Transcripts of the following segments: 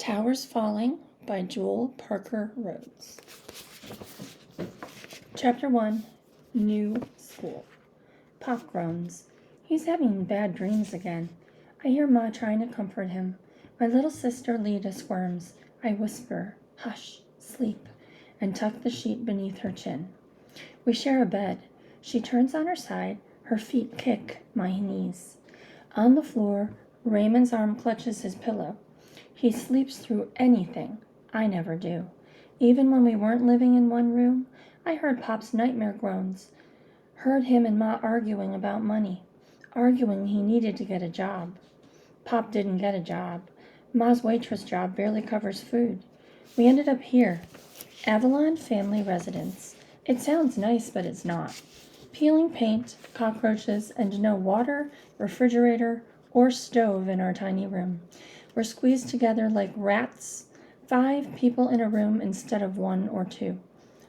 Towers Falling by Joel Parker Rhodes. Chapter 1, New School. Pop groans. He's having bad dreams again. I hear Ma trying to comfort him. My little sister Lita squirms. I whisper, hush, sleep, and tuck the sheet beneath her chin. We share a bed. She turns on her side. Her feet kick my knees. On the floor, Raymond's arm clutches his pillow. He sleeps through anything. I never do. Even when we weren't living in one room, I heard Pop's nightmare groans. Heard him and Ma arguing about money. Arguing he needed to get a job. Pop didn't get a job. Ma's waitress job barely covers food. We ended up here. Avalon Family Residence. It sounds nice, but it's not. Peeling paint, cockroaches, and no water, refrigerator, or stove in our tiny room. We're squeezed together like rats. 5 people in a room instead of 1 or 2.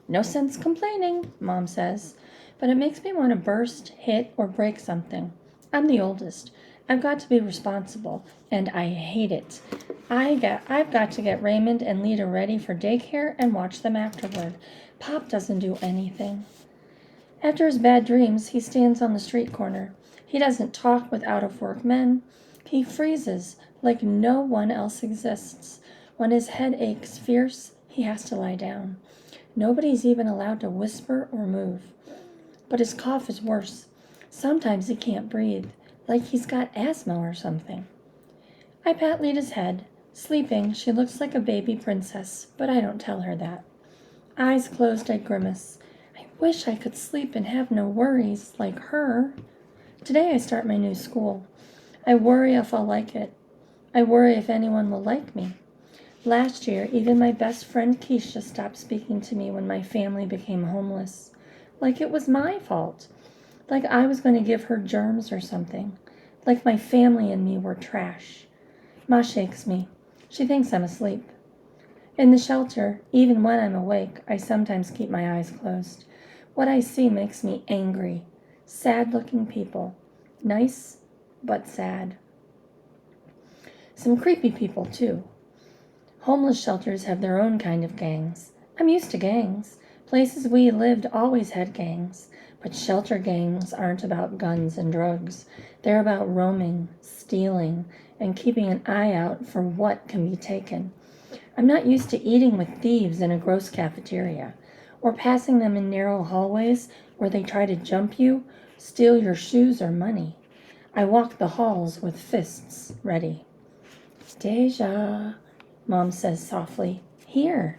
No sense complaining, Mom says, but it makes me want to burst, hit, or break something. I'm the oldest. I've got to be responsible, and I hate it. I've got to get Raymond and Lita ready for daycare and watch them afterward. Pop doesn't do anything. After his bad dreams, he stands on the street corner. He doesn't talk with out-of-work men. He freezes like no one else exists. When his head aches fierce, he has to lie down. Nobody's even allowed to whisper or move. But his cough is worse. Sometimes he can't breathe, like he's got asthma or something. I pat Lita's head. Sleeping, she looks like a baby princess, but I don't tell her that. Eyes closed, I grimace. I wish I could sleep and have no worries like her. Today I start my new school. I worry if I'll like it. I worry if anyone will like me. Last year, even my best friend Keisha stopped speaking to me when my family became homeless. Like it was my fault. Like I was going to give her germs or something. Like my family and me were trash. Ma shakes me. She thinks I'm asleep. In the shelter, even when I'm awake, I sometimes keep my eyes closed. What I see makes me angry. Sad-looking people. Nice, but sad. Some creepy people, too. Homeless shelters have their own kind of gangs. I'm used to gangs. Places we lived always had gangs. But shelter gangs aren't about guns and drugs. They're about roaming, stealing, and keeping an eye out for what can be taken. I'm not used to eating with thieves in a gross cafeteria, or passing them in narrow hallways where they try to jump you, steal your shoes or money. I walk the halls with fists ready. Deja, Mom says softly. Here.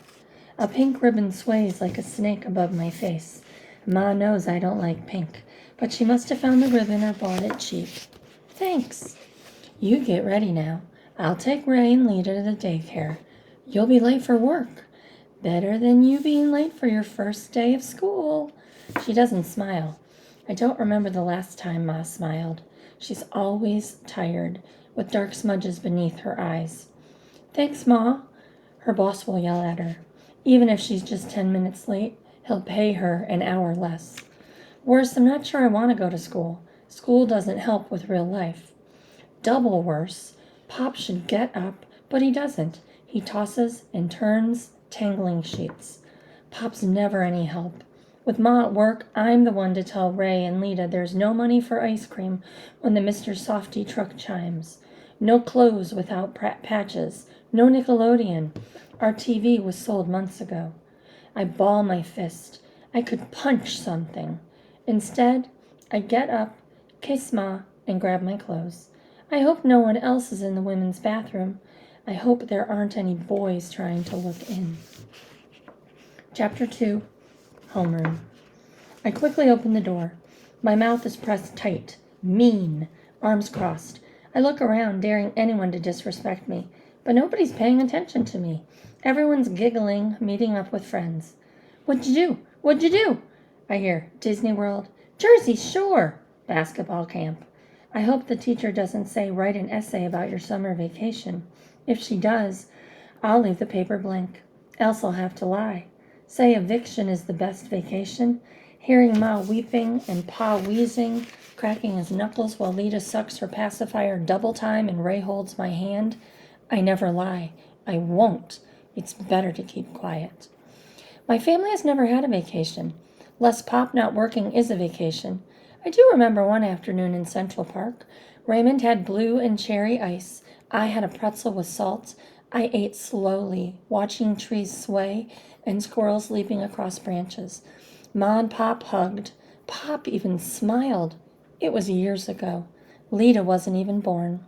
A pink ribbon sways like a snake above my face. Ma knows I don't like pink, but she must have found the ribbon or bought it cheap. Thanks. You get ready now. I'll take Ray and Lita to the daycare. You'll be late for work. Better than you being late for your first day of school. She doesn't smile. I don't remember the last time Ma smiled. She's always tired, with dark smudges beneath her eyes. Thanks, Ma. Her boss will yell at her. Even if she's just 10 minutes late, he'll pay her an hour less. Worse, I'm not sure I want to go to school. School doesn't help with real life. Double worse, Pop should get up, but he doesn't. He tosses and turns, tangling sheets. Pop's never any help. With Ma at work, I'm the one to tell Ray and Lita there's no money for ice cream when the Mr. Softy truck chimes. No clothes without patches. No Nickelodeon. Our TV was sold months ago. I ball my fist. I could punch something. Instead, I get up, kiss Ma, and grab my clothes. I hope no one else is in the women's bathroom. I hope there aren't any boys trying to look in. Chapter 2, Homeroom. I quickly open the door. My mouth is pressed tight. Mean. Arms crossed. I look around, daring anyone to disrespect me. But nobody's paying attention to me. Everyone's giggling, meeting up with friends. What'd you do? What'd you do? I hear. Disney World. Jersey Shore. Basketball camp. I hope the teacher doesn't say write an essay about your summer vacation. If she does, I'll leave the paper blank. Else I'll have to lie. Say eviction is the best vacation. Hearing Ma weeping and Pa wheezing, cracking his knuckles while Lita sucks her pacifier double time and Ray holds my hand. I never lie. I won't. It's better to keep quiet. My family has never had a vacation. Les Pop not working is a vacation. I do remember one afternoon in Central Park. Raymond had blue and cherry ice. I had a pretzel with salt. I ate slowly, watching trees sway and squirrels leaping across branches. Ma and Pop hugged. Pop even smiled. It was years ago. Lita wasn't even born.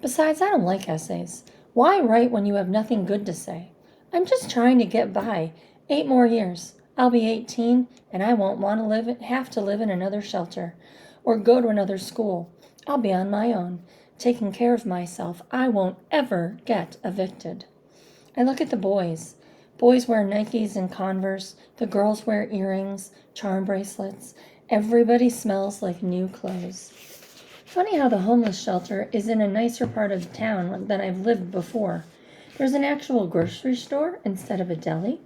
Besides, I don't like essays. Why write when you have nothing good to say? I'm just trying to get by. 8 more years. I'll be 18, and I won't want to have to live in another shelter or go to another school. I'll be on my own, taking care of myself. I won't ever get evicted. I look at the boys. Boys wear Nikes and Converse. The girls wear earrings, charm bracelets. Everybody smells like new clothes. Funny how the homeless shelter is in a nicer part of town than I've lived before. There's an actual grocery store instead of a deli.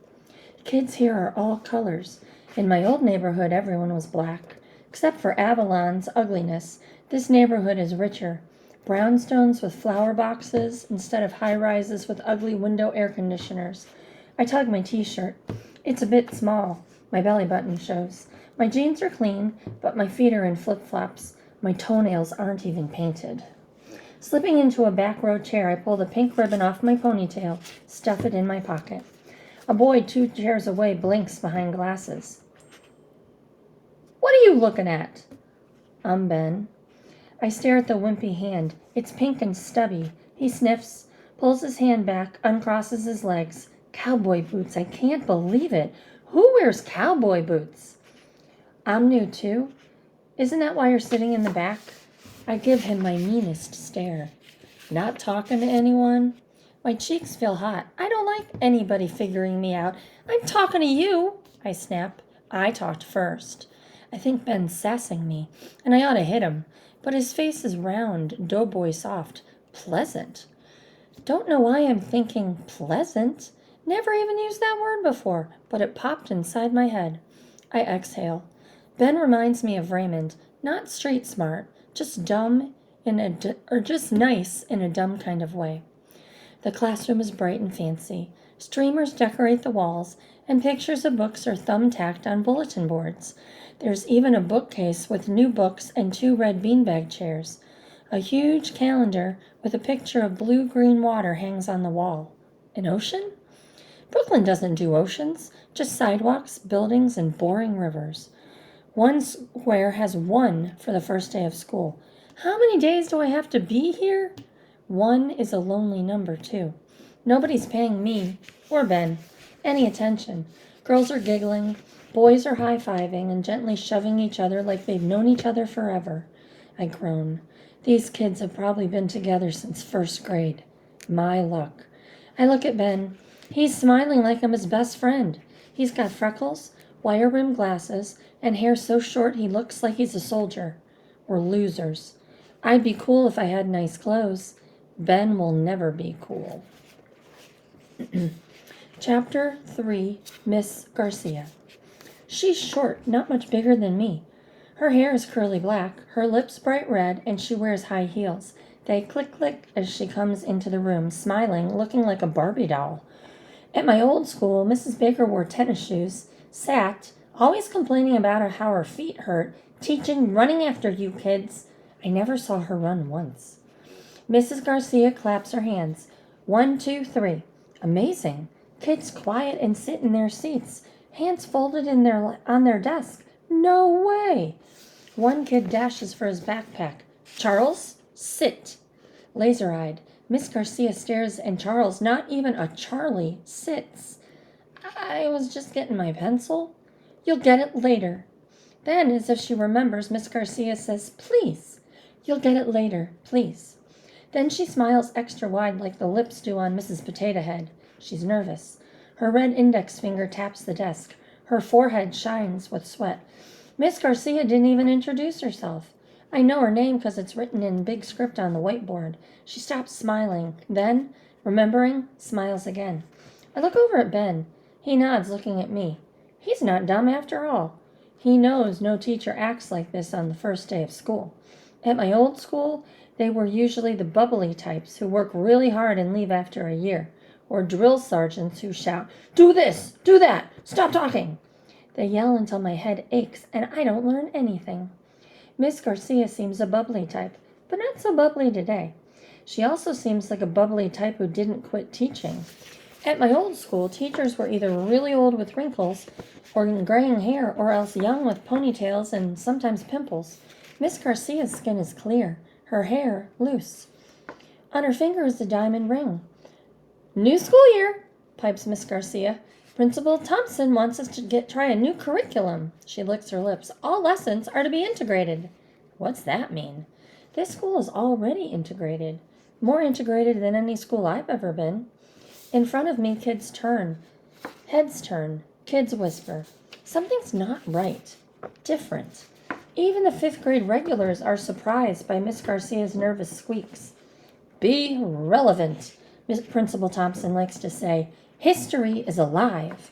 Kids here are all colors. In my old neighborhood, everyone was black. Except for Avalon's ugliness, this neighborhood is richer. Brownstones with flower boxes instead of high-rises with ugly window air conditioners. I tug my t-shirt. It's a bit small. My belly button shows. My jeans are clean, but my feet are in flip-flops. My toenails aren't even painted. Slipping into a back row chair, I pull the pink ribbon off my ponytail, stuff it in my pocket. A boy 2 chairs away blinks behind glasses. What are you looking at? I'm Ben. I stare at the wimpy hand. It's pink and stubby. He sniffs, pulls his hand back, uncrosses his legs. Cowboy boots. I can't believe it. Who wears cowboy boots? I'm new too. Isn't that why you're sitting in the back? I give him my meanest stare. Not talking to anyone? My cheeks feel hot. I don't like anybody figuring me out. I'm talking to you, I snap. I talked first. I think Ben's sassing me, and I ought to hit him. But his face is round, doughboy soft, pleasant. Don't know why I'm thinking pleasant. Never even used that word before, but it popped inside my head. I exhale. Ben reminds me of Raymond, not street smart, just dumb or just nice in a dumb kind of way. The classroom is bright and fancy. Streamers decorate the walls, and pictures of books are thumbtacked on bulletin boards. There's even a bookcase with new books and 2 red beanbag chairs. A huge calendar with a picture of blue-green water hangs on the wall. An ocean? Brooklyn doesn't do oceans, just sidewalks, buildings, and boring rivers. One square has 1 for the first day of school. How many days do I have to be here? 1 is a lonely number, too. Nobody's paying me, or Ben, any attention. Girls are giggling, boys are high-fiving and gently shoving each other like they've known each other forever. I groan. These kids have probably been together since 1st grade. My luck. I look at Ben. He's smiling like I'm his best friend. He's got freckles, wire-rimmed glasses, and hair so short he looks like he's a soldier. We're losers. I'd be cool if I had nice clothes. Ben will never be cool. Chapter 3, Miss Garcia. She's short, not much bigger than me. Her hair is curly black, her lips bright red, and she wears high heels. They click-click as she comes into the room, smiling, looking like a Barbie doll. At my old school, Mrs. Baker wore tennis shoes, sat, always complaining about how her feet hurt, teaching running after you kids. I never saw her run once. Mrs. Garcia claps her hands. 1, 2, 3. Amazing. Kids quiet and sit in their seats, hands folded on their desk. No way. One kid dashes for his backpack. Charles, sit. Laser-eyed, Miss Garcia stares, and Charles, not even a Charlie, sits. I was just getting my pencil. You'll get it later. Then, as if she remembers, Miss Garcia says, please. You'll get it later, please. Then she smiles extra wide like the lips do on Mrs. Potato Head. She's nervous. Her red index finger taps the desk. Her forehead shines with sweat. Miss Garcia didn't even introduce herself. I know her name because it's written in big script on the whiteboard. She stops smiling. Then, remembering, smiles again. I look over at Ben. He nods, looking at me. He's not dumb after all. He knows no teacher acts like this on the first day of school. At my old school, they were usually the bubbly types who work really hard and leave after a year. or drill sergeants who shout, "Do this, do that, stop talking." They yell until my head aches and I don't learn anything. Miss Garcia seems a bubbly type, but not so bubbly today. She also seems like a bubbly type who didn't quit teaching. At my old school, teachers were either really old with wrinkles or graying hair, or else young with ponytails and sometimes pimples. Miss Garcia's skin is clear, her hair loose. On her finger is a diamond ring. "New school year," pipes Miss Garcia. "Principal Thompson wants us to try a new curriculum." She licks her lips. "All lessons are to be integrated." What's that mean? This school is already integrated. More integrated than any school I've ever been. In front of me, kids turn. Heads turn. Kids whisper. Something's not right. Different. Even the 5th grade regulars are surprised by Miss Garcia's nervous squeaks. "Be relevant," Principal Thompson likes to say. "History is alive."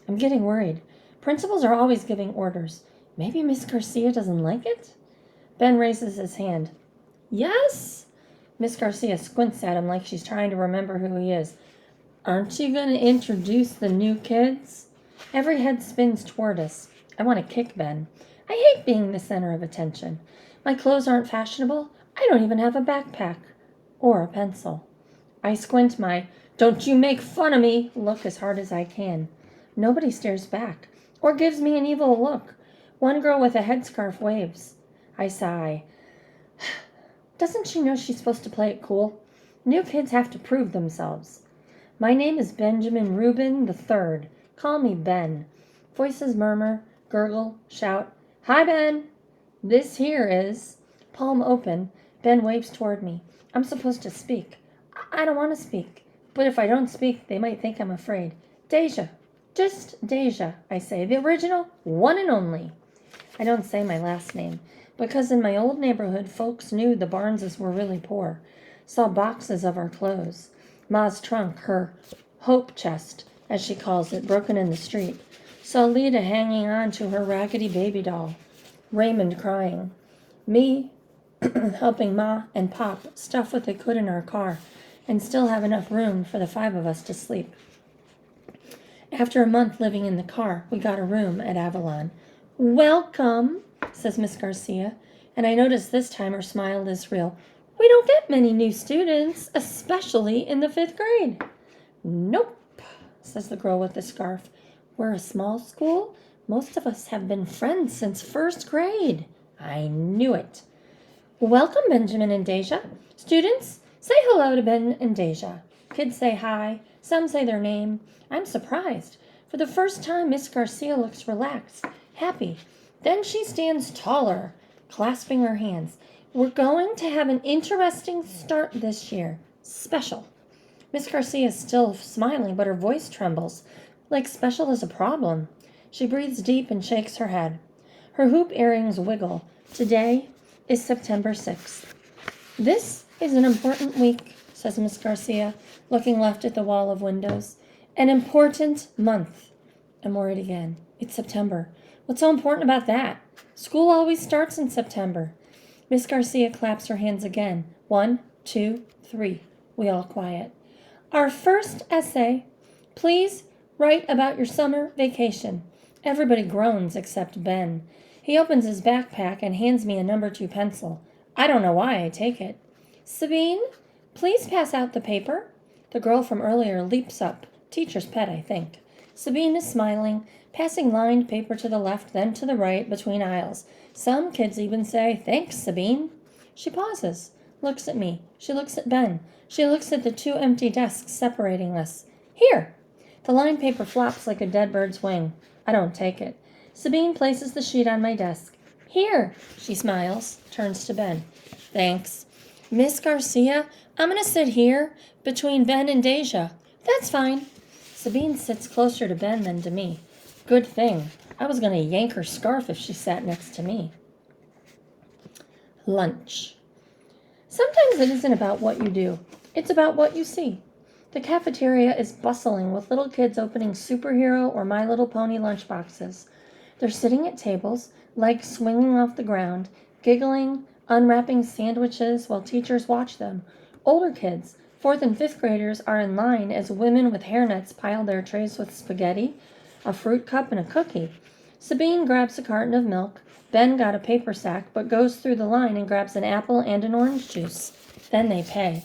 I'm getting worried. Principals are always giving orders. Maybe Miss Garcia doesn't like it? Ben raises his hand. "Yes?" Miss Garcia squints at him like she's trying to remember who he is. "Aren't you going to introduce the new kids?" Every head spins toward us. I want to kick Ben. I hate being the center of attention. My clothes aren't fashionable. I don't even have a backpack. Or a pencil. I squint my "don't you make fun of me" look as hard as I can. Nobody stares back or gives me an evil look. One girl with a headscarf waves. I sigh. Doesn't she know she's supposed to play it cool? New kids have to prove themselves. "My name is Benjamin Rubin III. Call me Ben." Voices murmur, gurgle, shout. "Hi, Ben." "This here is." Palm open, Ben waves toward me. I'm supposed to speak. I don't want to speak. But if I don't speak, they might think I'm afraid. "Deja." "Just Deja," I say. "The original, one and only." I don't say my last name, because in my old neighborhood, folks knew the Barneses were really poor. Saw boxes of our clothes. Ma's trunk, her hope chest, as she calls it, broken in the street. Saw Lita hanging on to her raggedy baby doll. Raymond crying. Me helping Ma and Pop stuff what they could in our car and still have enough room for the 5 of us to sleep. After a month living in the car, we got a room at Avalon. "Welcome," says Miss Garcia, and I notice this time her smile is real. "We don't get many new students, especially in the 5th grade." "Nope," says the girl with the scarf. "We're a small school. Most of us have been friends since 1st grade." I knew it. "Welcome, Benjamin and Deja. Students, say hello to Ben and Deja." Kids say hi. Some say their name. I'm surprised. For the first time, Miss Garcia looks relaxed, happy. Then she stands taller, clasping her hands. "We're going to have an interesting start this year. Special." Miss Garcia is still smiling, but her voice trembles, like special is a problem. She breathes deep and shakes her head. Her hoop earrings wiggle. Today is September 6th. "This is an important week," says Miss Garcia, looking left at the wall of windows. "An important month." I'm worried again. It's September. What's so important about that? School always starts in September. Miss Garcia claps her hands again. 1, 2, 3. We all quiet. "Our first essay. Please write about your summer vacation." Everybody groans except Ben. He opens his backpack and hands me a number 2 pencil. I don't know why I take it. "Sabine, please pass out the paper." The girl from earlier leaps up. Teacher's pet, I think. Sabine is smiling, passing lined paper to the left, then to the right, between aisles. Some kids even say, "Thanks, Sabine." She pauses, looks at me. She looks at Ben. She looks at the 2 empty desks separating us. "Here." The lined paper flops like a dead bird's wing. I don't take it. Sabine places the sheet on my desk. "Here." She smiles, turns to Ben. "Thanks." "Miss Garcia, I'm going to sit here between Ben and Deja." "That's fine." Sabine sits closer to Ben than to me. Good thing. I was going to yank her scarf if she sat next to me. Lunch. Sometimes it isn't about what you do. It's about what you see. The cafeteria is bustling with little kids opening superhero or My Little Pony lunchboxes. They're sitting at tables, legs swinging off the ground, giggling, unwrapping sandwiches while teachers watch them. Older kids, Fourth and fifth graders are in line as women with hairnets pile their trays with spaghetti, a fruit cup, and a cookie. Sabine grabs a carton of milk. Ben got a paper sack, but goes through the line and grabs an apple and an orange juice. Then they pay.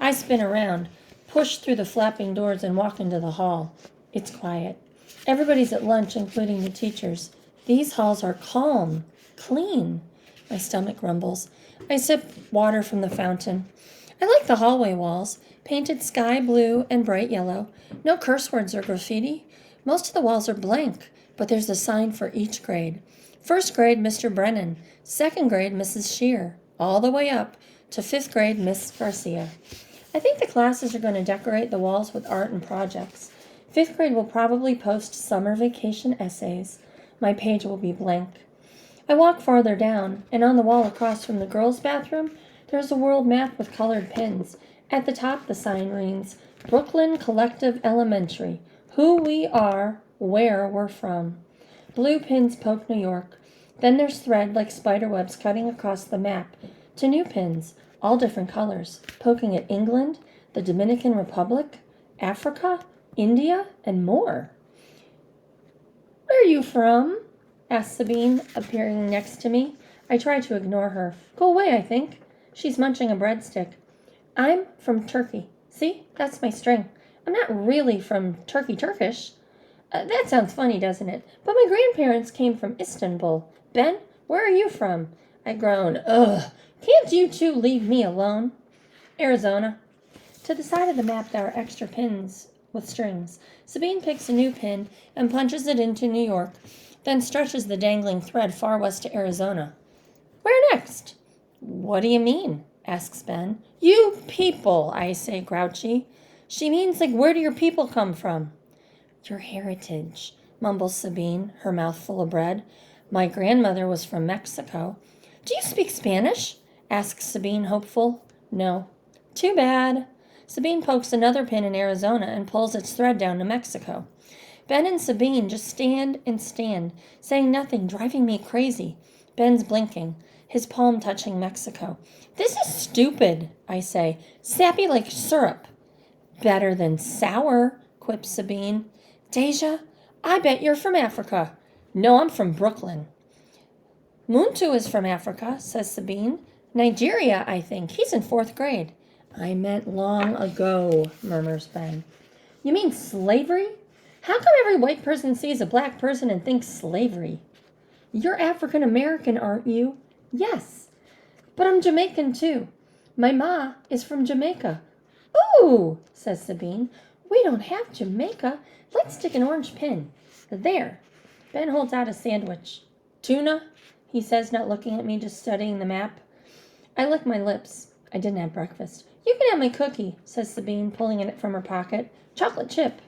I spin around, push through the flapping doors, and walk into the hall. It's quiet. Everybody's at lunch, including the teachers. These halls are calm, clean. My stomach rumbles. I sip water from the fountain. I like the hallway walls, painted sky blue and bright yellow. No curse words or graffiti. Most of the walls are blank, but there's a sign for each grade. First grade, Mr. Brennan. Second grade, Mrs. Shear. All the way up to fifth grade, Miss Garcia. I think the classes are going to decorate the walls with art and projects. Fifth grade will probably post summer vacation essays. My page will be blank. I walk farther down, and on the wall across from the girls' bathroom, there's a world map with colored pins. At the top, the sign reads, Brooklyn Collective Elementary. Who we are, where we're from. Blue pins poke New York. Then there's thread like spider webs cutting across the map to new pins, all different colors, poking at England, the Dominican Republic, Africa, India, and more. Where are you from? Asked Sabine, appearing next to me. I try to ignore her. Go away, I think. She's munching a breadstick. I'm from Turkey. See, that's my string. I'm not really from Turkish. That sounds funny, doesn't it? But my grandparents came from Istanbul. Ben, where are you from? I groaned. Ugh, can't you two leave me alone? Arizona. To the side of the map there are extra pins with strings. Sabine picks a new pin and punches it into New York, then stretches the dangling thread far west to Arizona. Where next? What do you mean? Asks Ben. You people, I say grouchy. She means like, where do your people come from? Your heritage, mumbles Sabine, her mouth full of bread. My grandmother was from Mexico. Do you speak Spanish? Asks Sabine, hopeful. No. Too bad. Sabine pokes another pin in Arizona and pulls its thread down to Mexico. Ben and Sabine just stand and stand, saying nothing, driving me crazy. Ben's blinking, his palm touching Mexico. This is stupid, I say. Sappy like syrup. Better than sour, quips Sabine. Deja, I bet you're from Africa. No, I'm from Brooklyn. Muntu is from Africa, says Sabine. Nigeria, I think. He's in fourth grade. I meant long ago, murmurs Ben. You mean slavery? How come every white person sees a black person and thinks slavery? You're African American, aren't you? Yes. But I'm Jamaican too. My ma is from Jamaica. Ooh, says Sabine. We don't have Jamaica. Let's stick an orange pin. There. Ben holds out a sandwich. Tuna? He says, not looking at me, just studying the map. I lick my lips. I didn't have breakfast. You can have my cookie, says Sabine, pulling it from her pocket. Chocolate chip.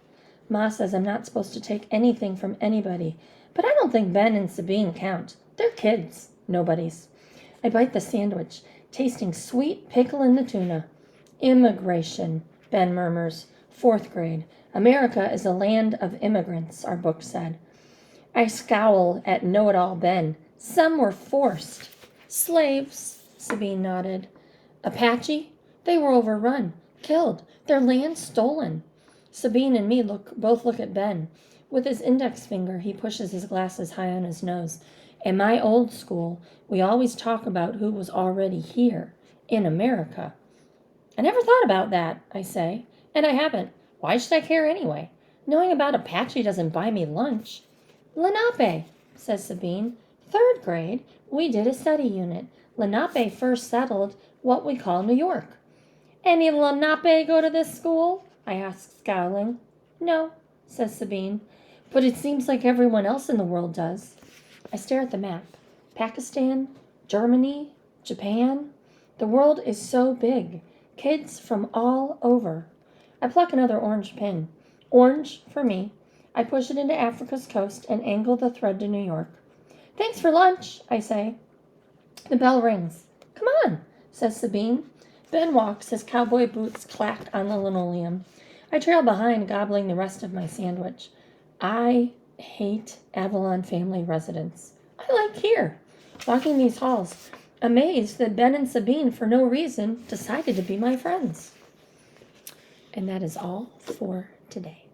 Ma says I'm not supposed to take anything from anybody, but I don't think Ben and Sabine count. They're kids. Nobodies. I bite the sandwich, tasting sweet pickle in the tuna. Immigration, Ben murmurs. Fourth grade. America is a land of immigrants, our book said. I scowl at know-it-all Ben. Some were forced. Slaves, Sabine nodded. Apache? They were overrun, killed, their land stolen. Sabine and me both look at Ben. With his index finger, he pushes his glasses high on his nose. In my old school, we always talk about who was already here, in America. I never thought about that, I say, and I haven't. Why should I care anyway? Knowing about Apache doesn't buy me lunch. Lenape, says Sabine. Third grade, we did a study unit. Lenape first settled what we call New York. Any Lenape go to this school? I ask, scowling. No, says Sabine, but it seems like everyone else in the world does. I stare at the map. Pakistan, Germany, Japan. The world is so big. Kids from all over. I pluck another orange pin. Orange for me. I push it into Africa's coast and angle the thread to New York. Thanks for lunch, I say. The bell rings. Come on, says Sabine. Ben walks, his cowboy boots clacked on the linoleum. I trail behind, gobbling the rest of my sandwich. I hate Avalon family residence. I like here, walking these halls, amazed that Ben and Sabine, for no reason, decided to be my friends. And that is all for today.